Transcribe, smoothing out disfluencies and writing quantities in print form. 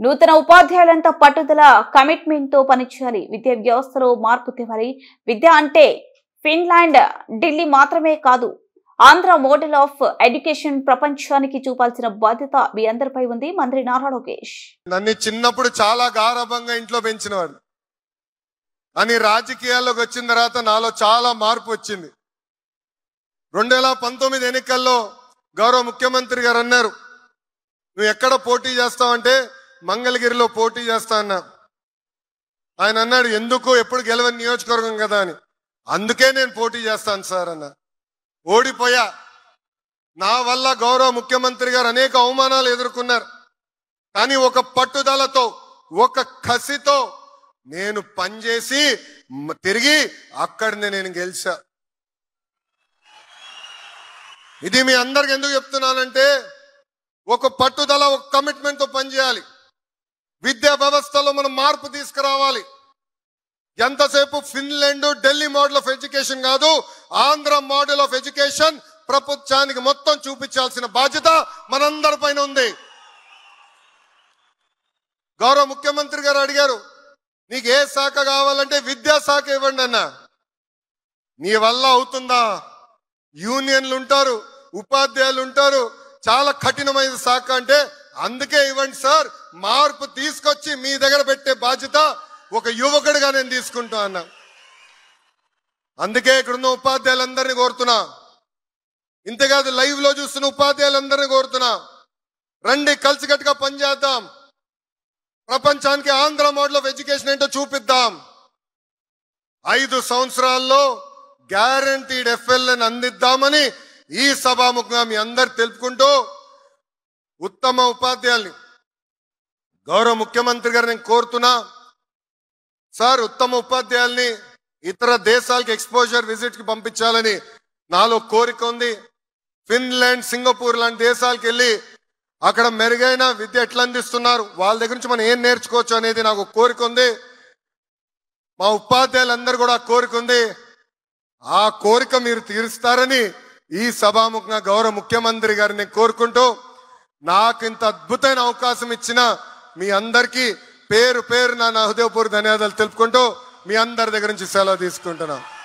నూతన ఉపాధ్యాయులంతా పట్టుదల కమిట్మెంట్ తో పనిచేయాలి. విద్యా వ్యవస్థలో మార్పు తేవాలి. విద్య అంటే ఫిన్లాండ్, ఢిల్లీ మాత్రమే కాదు, ఆంధ్ర మోడల్ ఆఫ్ ఎడ్యుకేషన్ ప్రపంచానికి చూపాల్సిన బాధ్యత మీ అందరిపై ఉంది. మంత్రి నారా లోకేష్. నన్ను చిన్నప్పుడు చాలా గారభంగా ఇంట్లో పెంచినవాడు అని రాజకీయాల్లోకి వచ్చిన తర్వాత నాలో చాలా మార్పు వచ్చింది. 2019 ఎన్నికల్లో గౌరవ ముఖ్యమంత్రి గారు అన్నారు, నువ్వు ఎక్కడ పోటీ చేస్తావంటే మంగళగిరిలో పోటీ చేస్తా అన్నా. ఆయన అన్నాడు, ఎందుకు, ఎప్పుడు గెలవని నియోజకవర్గం కదా అని. అందుకే నేను పోటీ చేస్తాను సార్ అన్న. ఓడిపోయా. నా వల్ల గౌరవ ముఖ్యమంత్రి గారు అనేక అవమానాలు ఎదుర్కొన్నారు. కానీ ఒక పట్టుదలతో, ఒక కసితో నేను పనిచేసి తిరిగి అక్కడిని నేను గెలిచా. ఇది మీ అందరికి ఎందుకు చెప్తున్నానంటే, ఒక పట్టుదల, ఒక కమిట్మెంట్ తో పనిచేయాలి. విద్యా వ్యవస్థలో మనం మార్పు తీసుకురావాలి. ఎంతసేపు Finland, Delhi model of education కాదు, ఆంధ్ర మోడల్ ఆఫ్ ఎడ్యుకేషన్ ప్రపంచానికి మొత్తం చూపించాల్సిన బాధ్యత మనందరి పైన ఉంది. గౌరవ ముఖ్యమంత్రి గారు అడిగారు, నీకు ఏ శాఖ కావాలంటే విద్యాశాఖ ఇవ్వండి అన్న. నీ వల్ల అవుతుందా? యూనియన్లు ఉంటారు, ఉపాధ్యాయులు ఉంటారు, చాలా కఠినమైన శాఖ అంటే అందుకే ఇవ్వండి సార్, మార్పు తీసుకొచ్చి మీ దగ్గర పెట్టే బాధ్యత ఒక యువకుడిగా నేను తీసుకుంటా అన్నా. అందుకే ఇక్కడున్న ఉపాధ్యాయులందరినీ కోరుతున్నా, ఇంతేకాదు లైవ్ లో చూస్తున్న ఉపాధ్యాయులందరినీ కోరుతున్నా, రండి కలిసికట్టుగా పనిచేద్దాం. ప్రపంచానికి ఆంధ్ర మోడల్ ఆఫ్ ఎడ్యుకేషన్ ఏంటో చూపిద్దాం. 5 సంవత్సరాల్లో గ్యారంటీడ్ ఎఫ్ఎల్ఎన్ అందిద్దామని ఈ సభాముఖంగా మీ అందరు తెలుపుకుంటూ, ఉత్తమ ఉపాధ్యాయుల్ని గౌరవ ముఖ్యమంత్రి గారు నేను కోరుతున్నా, సార్ ఉత్తమ ఉపాధ్యాయుల్ని ఇతర దేశాలకు ఎక్స్పోజర్ విజిట్ కి పంపించాలని నాలో కోరిక ఉంది. ఫిన్లాండ్, సింగపూర్ లాంటి దేశాలకు వెళ్ళి అక్కడ మెరుగైన విద్య ఎట్లా అందిస్తున్నారు, వాళ్ళ దగ్గర నుంచి మనం ఏం నేర్చుకోవచ్చు అనేది నాకు కోరిక ఉంది. మా ఉపాధ్యాయులందరూ కూడా కోరిక ఉంది. ఆ కోరిక మీరు తీరుస్తారని ఈ సభాముఖంగా గౌరవ ముఖ్యమంత్రి గారిని కోరుకుంటూ, నాకు ఇంత అద్భుతమైన అవకాశం ఇచ్చిన మీ అందరికీ పేరు పేరు నా హృదయపూర్వక ధన్యవాదాలు తెలుపుకుంటూ మీ అందరి దగ్గర నుంచి సెలవు తీసుకుంటున్నాను.